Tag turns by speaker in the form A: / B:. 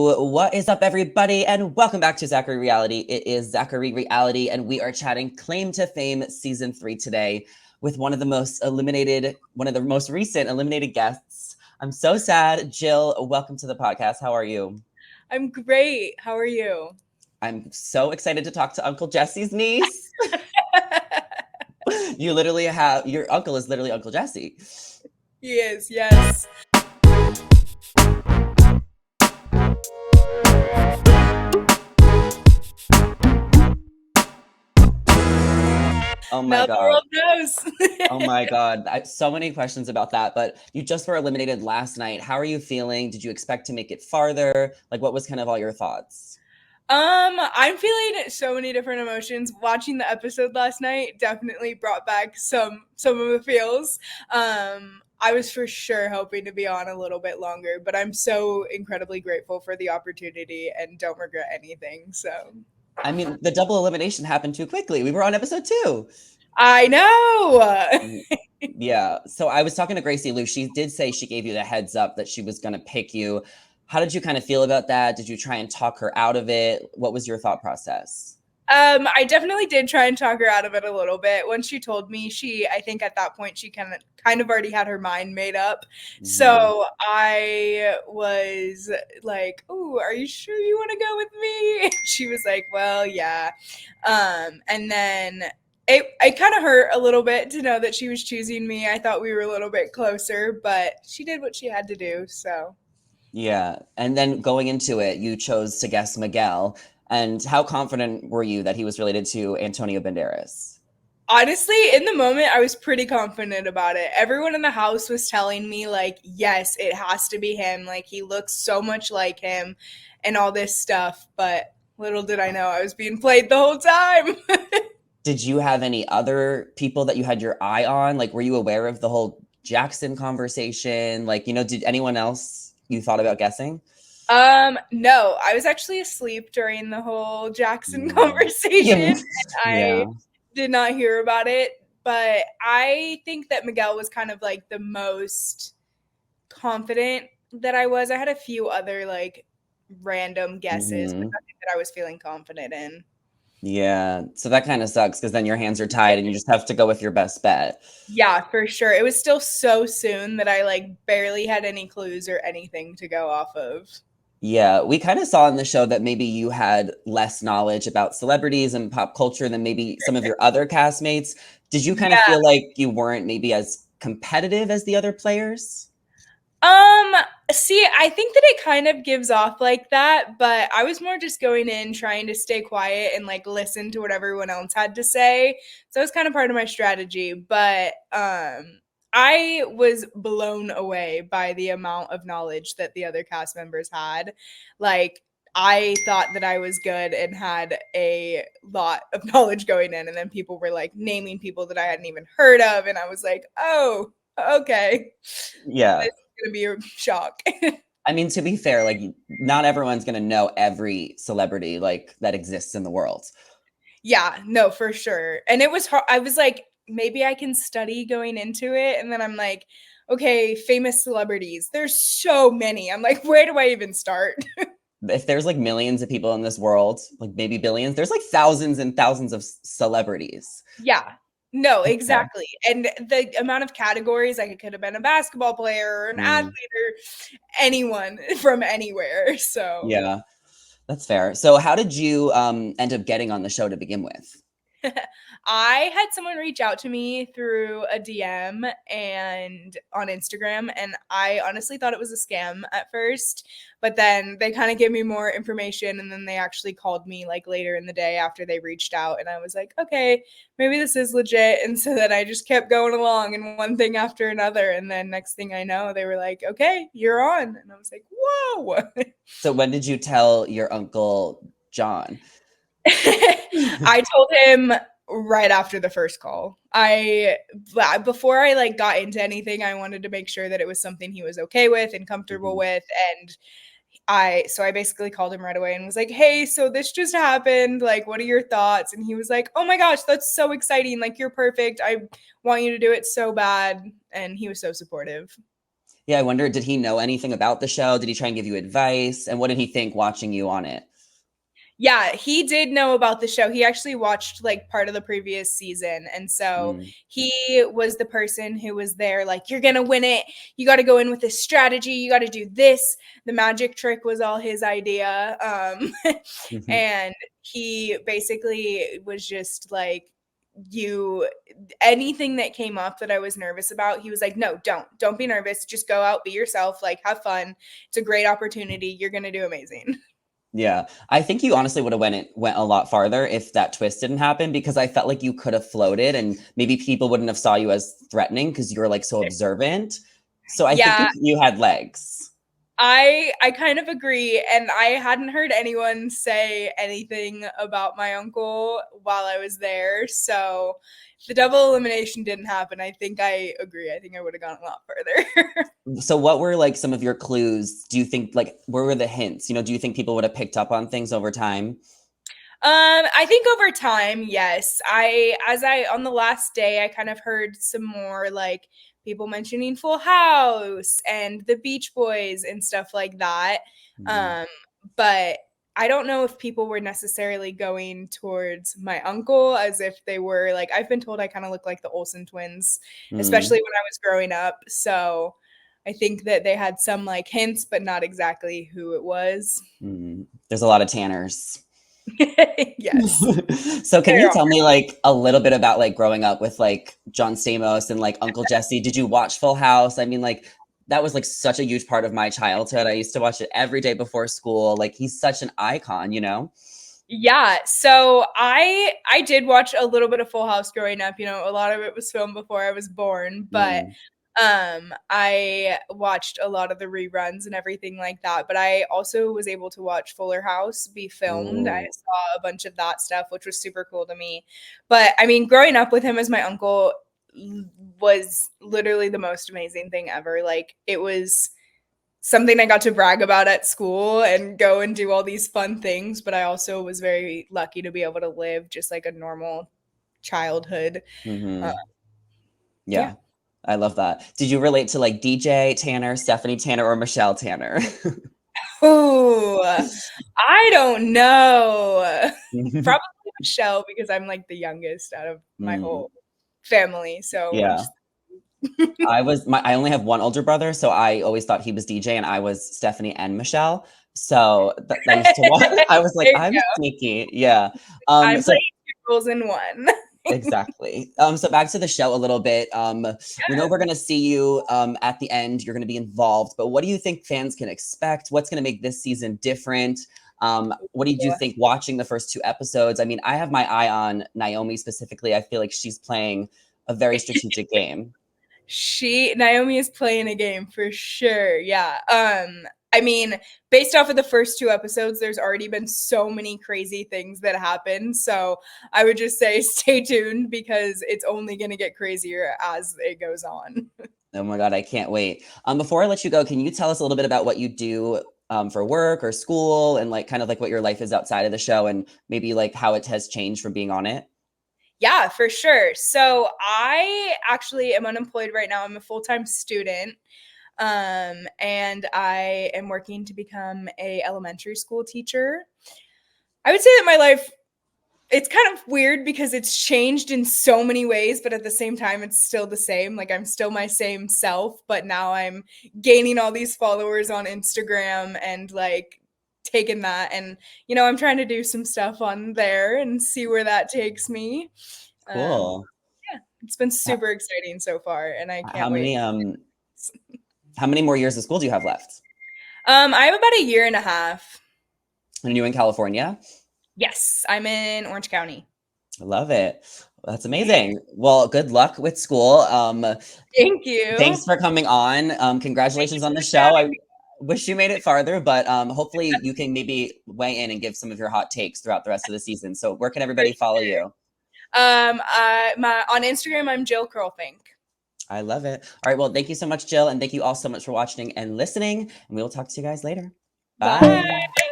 A: What is up, everybody, and welcome back to Zachary Reality. It is Zachary Reality, and we are chatting Claim to Fame Season 3 today with one of the most recent eliminated guests. I'm so sad. Jill, welcome to the podcast. How are you?
B: I'm great. How are you?
A: I'm so excited to talk to Uncle Jesse's niece. Your uncle is literally Uncle Jesse.
B: He is, yes.
A: Oh my
B: Now the
A: God.
B: world knows.
A: Oh my God. So many questions about that, but you just were eliminated last night. How are you feeling? Did you expect to make it farther? Like, what was kind of all your thoughts?
B: I'm feeling so many different emotions. Watching the episode last night definitely brought back some of the feels. I was for sure hoping to be on a little bit longer, but I'm so incredibly grateful for the opportunity and don't regret anything. So
A: I mean, the double elimination happened too quickly. We were on episode 2.
B: I know.
A: Mm, Yeah. So I was talking to Gracie Lou. She did say she gave you the heads up that she was going to pick you. How did you kind of feel about that? Did you try and talk her out of it? What was your thought process?
B: I definitely did try and talk her out of it a little bit. When she told me, I think at that point she kind of already had her mind made up.
A: Mhm.
B: So I was like, "Ooh, are you sure you want to go with me?" She was like, "Well, yeah." And then it kind of hurt a little bit to know that she was choosing me. I thought we were a little bit closer, but she did what she had to do. So
A: Yeah. And then going into it, you chose to guess Miguel. And how confident were you that he was related to Antonio Banderas?
B: honestly, in the moment, I was pretty confident about it. Everyone in the house was telling me, like, yes, it has to be him. Like, he looks so much like him and all this stuff. But little did I know I was being played the whole time.
A: Did you have any other people that you had your eye on? Like, were you aware of the whole Jackson conversation? Like, did anyone else you thought about guessing?
B: No, I was actually asleep during the whole Jackson
A: Mm.
B: conversation.
A: Yeah.
B: And I
A: Yeah.
B: did not hear about it. But I think that Miguel was kind of like the most confident that I was. I had a few other like random guesses, but
A: hmm
B: nothing that I was feeling confident in.
A: Yeah. So that kind of sucks because then your hands are tied and you just have to go with your best bet.
B: Yeah, for sure. It was still so soon that I like barely had any clues or anything to go off of.
A: Yeah, we kind of saw in the show that maybe you had less knowledge about celebrities and pop culture than maybe some of your other castmates. Did you kind of
B: Yeah.
A: feel like you weren't maybe as competitive as the other players?
B: Um, See, I think that it kind of gives off like that, but I was more just going in trying to stay quiet and like listen to what everyone else had to say. So it was kind of part of my strategy, but I was blown away by the amount of knowledge that the other cast members had. Like I thought that I was good and had a lot of knowledge going in, and then people were like naming people that I hadn't even heard of, and I was like, "Oh, okay."
A: Yeah.
B: This gonna be a shock.
A: I mean, to be fair, like not everyone's gonna know every celebrity like that exists in the world.
B: Yeah, no, for sure. And it was hard. I was like, maybe I can study going into it. And then I'm like, okay, famous celebrities. There's so many. I'm like, where do I even start?
A: If there's like millions of people in this world, like maybe billions, there's like thousands and thousands of celebrities.
B: Yeah. No,
A: Okay.
B: exactly. And the amount of categories, like it could have been a basketball player or an athlete
A: Mm,
B: or anyone from anywhere. So
A: yeah, that's fair. So how did you end up getting on the show to begin with?
B: I had someone reach out to me through a DM and on Instagram, and I honestly thought it was a scam at first, but then they kind of gave me more information, and then they actually called me like later in the day after they reached out, and I was like, okay, maybe this is legit. And so then I just kept going along, and one thing after another, and then next thing I know, they were like, okay, you're on, and I was like, whoa.
A: So when did you tell your uncle John?
B: I told him right after the first call. I before I like got into anything, I wanted to make sure that it was something he was okay with and comfortable
A: Mhm.
B: with. And I basically called him right away and was like, "Hey, so this just happened. Like, what are your thoughts?" And he was like, "Oh my gosh, that's so exciting. Like, you're perfect. I want you to do it so bad." And he was so supportive.
A: Yeah, I wonder, did he know anything about the show? Did he try and give you advice? And what did he think watching you on it?
B: Yeah, he did know about the show. He actually watched like part of the previous season. And so
A: Mm,
B: he was the person who was there, like, you're going to win it. You got to go in with this strategy. You got to do this. The magic trick was all his idea.
A: mhm.
B: And he basically was just like, you anything that came up that I was nervous about, he was like, no, don't be nervous, just go out, be yourself, like have fun, it's a great opportunity, you're gonna do amazing.
A: Yeah, I think you honestly would have went a lot farther if that twist didn't happen because I felt like you could have floated and maybe people wouldn't have saw you as threatening because you're like so observant. So I think
B: Yeah,
A: you had legs.
B: I kind of agree, and I hadn't heard anyone say anything about my uncle while I was there. So if the double elimination didn't happen, I think I agree. I think I would have gone a lot further.
A: So what were like some of your clues? Do you think like where were the hints? Do you think people would have picked up on things over time?
B: I think over time, yes. As I on the last day, I kind of heard some more like people mentioning Full House and the Beach Boys and stuff like that.
A: Mhm.
B: Um, but I don't know if people were necessarily going towards my uncle as if they were like, I've been told I kind of look like the Olsen twins, especially
A: Mhm.
B: when I was growing up. So I think that they had some like hints, but not exactly who it was.
A: Mhm. There's a lot of Tanners.
B: Yes.
A: So can
B: There
A: you
B: are.
A: tell me like a little bit about like growing up with like John Stamos and like Uncle Jesse? Did you watch Full House? I mean, like that was like such a huge part of my childhood. I used to watch it every day before school. Like he's such an icon.
B: Yeah, so I did watch a little bit of Full House growing up. A lot of it was filmed before I was born, but
A: Mm.
B: I watched a lot of the reruns and everything like that. But I also was able to watch Fuller House be filmed. I
A: Ooh.
B: saw a bunch of that stuff, which was super cool to me. But I mean, growing up with him as my uncle was literally the most amazing thing ever. Like it was something I got to brag about at school and go and do all these fun things. But I also was very lucky to be able to live just like a normal childhood. Uh,
A: Hmm.
B: yeah.
A: Yeah. I love that. Did you relate to like DJ Tanner, Stephanie Tanner, or Michelle Tanner?
B: Oh, I don't know. Probably Michelle because I'm like the youngest out of my
A: Mm,
B: whole family. So
A: yeah. I only have one older brother, so I always thought he was DJ and I was Stephanie and Michelle. So I used to watch. I was like,
B: there you
A: I'm
B: go.
A: sneaky. Yeah.
B: I'm
A: So
B: playing two roles in one.
A: exactly. So back to the show a little bit. We know we're gonna see you at the end. You're gonna be involved, but what do you think fans can expect? What's gonna make this season different? What did you think watching the first two episodes? I mean, I have my eye on Naomi specifically. I feel like she's playing a very strategic game.
B: Naomi is playing a game for sure. Yeah. I mean, based off of the first two episodes, there's already been so many crazy things that happen. So I would just say stay tuned because it's only going to get crazier as it goes on.
A: Oh my God, I can't wait. Before I let you go, can you tell us a little bit about what you do for work or school and like kind of like what your life is outside of the show and maybe like how it has changed from being on it?
B: Yeah, for sure. So I actually am unemployed right now. I'm a full-time student. And I am working to become a elementary school teacher. I would say that my life, it's kind of weird because it's changed in so many ways, but at the same time, it's still the same. Like I'm still my same self, but now I'm gaining all these followers on Instagram and like taking that and I'm trying to do some stuff on there and see where that takes me. Um,
A: Cool.
B: yeah, it's been
A: H-
B: super exciting so far, and I
A: How
B: can't wait.
A: many how many more years of school do you have left?
B: I have about a year and a half.
A: And you in California?
B: Yes, I'm in Orange County.
A: I love it. That's
B: Yeah,
A: amazing. Well, good luck with school.
B: thank you.
A: Thanks for coming on.
B: Thank you
A: Congratulations
B: so
A: on the
B: much for
A: show. I
B: having me.
A: wish you made it farther, but hopefully you can maybe weigh in and give some of your hot takes throughout the rest of the season. So where can
B: For
A: everybody follow
B: sure.
A: you?
B: My on Instagram, I'm Jill Kurlfink.
A: I love it. All right. Well, thank you so much, Jill. And thank you all so much for watching and listening. And we will talk to you guys later.
B: Bye.
A: Bye.